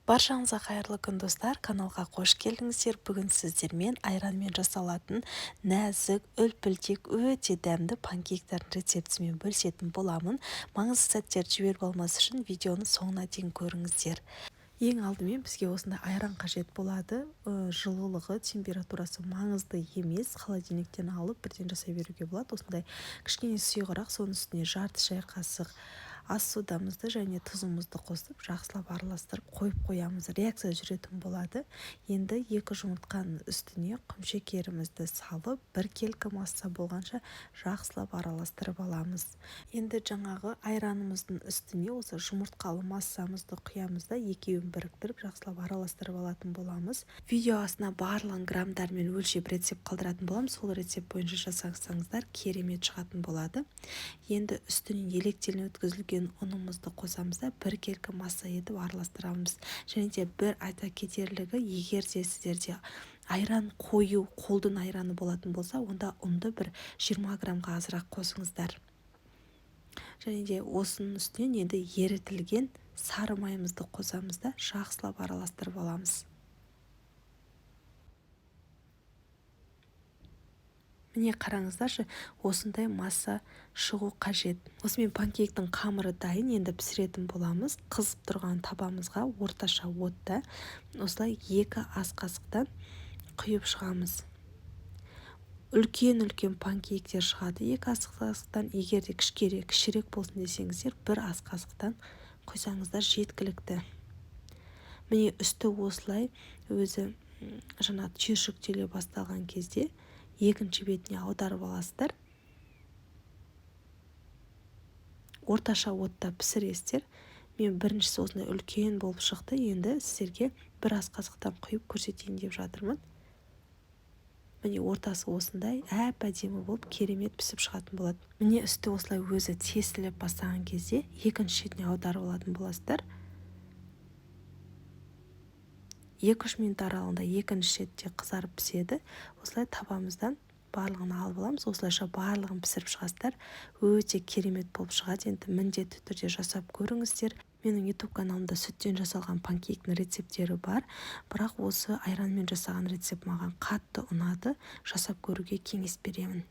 Баршаңызға қайырлы күн достар, каналға қош келдіңіздер. Бүгін сіздермен айранмен жасалатын нәзік, үлпілдек, өте дәмді панкейктердің рецептісімен бөлісетін боламын. Маңызды сәттерді жіберіп алмас үшін видеоны соңына дейін көріңіздер. Ең алдымен бізге осындай айран қажет болады. Жылылығы, температурасы маңызды емес. Холодильниктен алып бірден жасай беруге болады. Осындай кішкене сұйығырақ, соның үстіне жарты шай қасық ас содамызды және тұзымызды қосып, жақсылап араластырып қойып қоямыз. Реакция жүретін болады. Енді 2 жұмыртқаның үстіне құмшекерімізді салып, 1 келкі масса болғанша жақсылап араластырып аламыз. Енді жаңағы айранымыздың үстіне осы жұмыртқалы массамызды құямыз да екеуін біріктіріп жақсылап араластырып алатын боламыз. Видео астына барлығын граммдармен өлшеп рецепт қалдыратын боламыз. Сол рецепт бойынша жасаңыздар керемет шығатын болады. Енді үстінен електен өткізілген ұнымызды қосамыз да 1 келкі масса етіп араластырамыз. Және де бір айта кетерлігі, егер де сіздерде айран қою, қолдың айраны болатын болса, онда ұнды бір 20 граммға азырақ қосыңыздар. Және де осының үстінен енді ерітілген сары майымызды қосамыз да жақсылап араластырып аламыз. Міне қараңыздаршы, осындай масса шығу қажет. Осымен панкейктің қамыры дайын, енді пісіретін боламыз. Қызып тұрған табамызға орташа отта осылай 2 ас қасықтан құйып шығамыз. Үлкен панкейктер шығады 2 ас қасықтан. Егер де кішірек болсын десеңіздер, 1 ас қасықтан құйсаңыздар жеткілікті. Міне үсті осылай өзі түйіршіктеле басталған кезде екінші бетіне аударып аласыздар. Орташа отта пісіресіздер. Мен біріншісі осындай үлкен болып шықты. Енді сіздерге 1 ас қасықтан құйып көрсетейін деп жатырмын. Міне ортасы осындай әп-әдемі болып керемет пісіп шығатын болады. Міне үсті осылай өзі тесіліп бастаған кезде екінші шетіне аударып алатын боласыздар. 2-3 минут аралығында екінші шетте қызарып піседі. Осылай табамыздан барлығын алып аламыз. Осылайша барлығын пісіріп шығасыздар. Өте керемет болып шығады. Енді міндетті түрде жасап көріңіздер. Менің YouTube каналымда сүттен жасалған панкейктің рецептері бар. Бірақ осы айранмен жасаған рецепт маған қатты ұнады. Жасап көруге кеңес беремін.